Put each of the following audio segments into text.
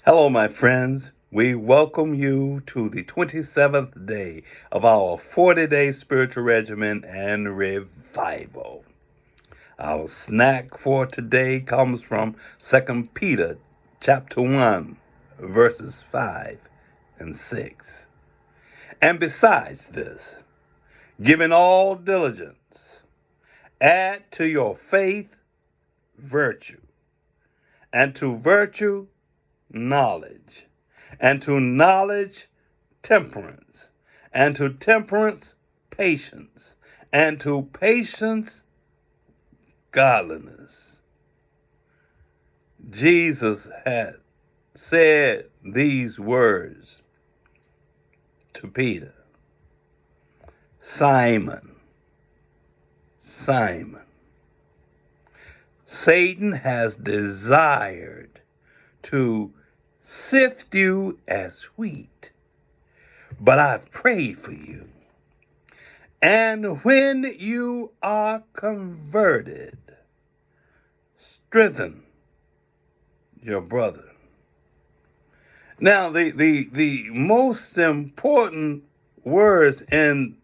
Hello, my friends. We welcome you to the 27th day of our 40-day spiritual regimen and revival. Our snack for today comes from 2 Peter chapter 1, verses 5 and 6. And besides this, giving all diligence, add to your faith virtue, and to virtue knowledge, and to knowledge temperance, and to temperance patience, and to patience godliness. Jesus had said these words to Peter. Simon, Simon, Satan has desired to sift you as wheat, but I've prayed for you. And when you are converted, strengthen your brother. Now, the most important words in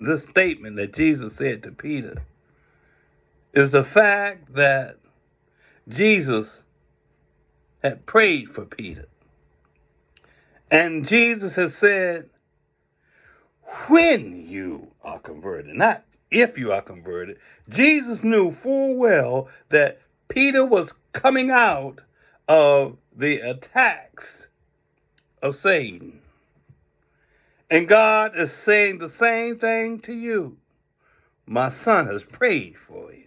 this statement that Jesus said to Peter is the fact that Jesus had prayed for Peter. And Jesus has said, when you are converted, not if you are converted. Jesus knew full well that Peter was coming out of the attacks of Satan. And God is saying the same thing to you. My son has prayed for you.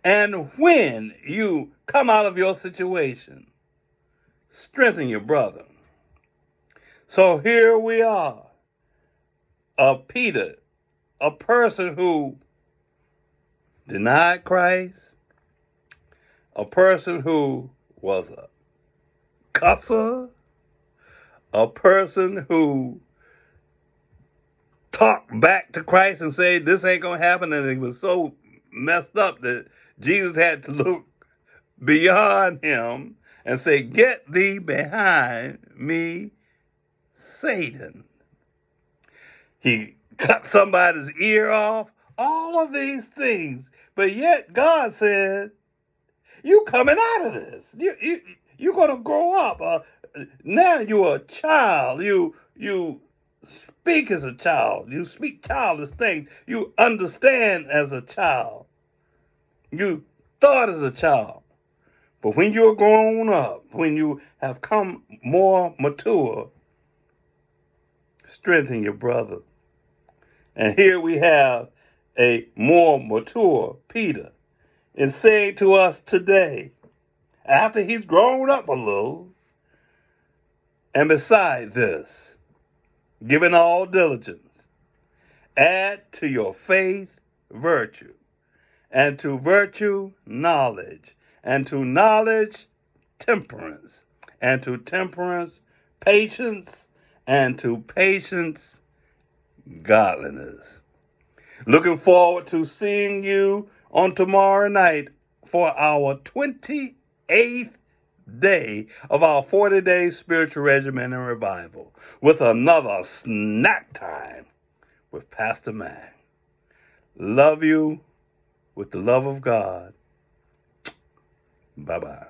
And when you come out of your situation, strengthen your brother. So here we are, Peter, a person who denied Christ, a person who was a cusser, a person who talked back to Christ and said, this ain't going to happen. And he was so messed up that Jesus had to look beyond him and say, get thee behind me, Satan. He cut somebody's ear off, all of these things. But yet God said, you coming out of this. You're going to grow up. Now you're a child. You speak as a child. You speak childish things. You understand as a child. You thought as a child. But when you're grown up, when you have come more mature, strengthen your brother. And here we have a more mature Peter in saying to us today, after he's grown up a little, and beside this, giving all diligence, add to your faith virtue, and to virtue knowledge, and to knowledge temperance, and to temperance patience, and to patience godliness. Looking forward to seeing you on tomorrow night for our 28th day of our 40-day spiritual regimen and revival with another snack time with Pastor Mac. Love you with the love of God. Bye-bye.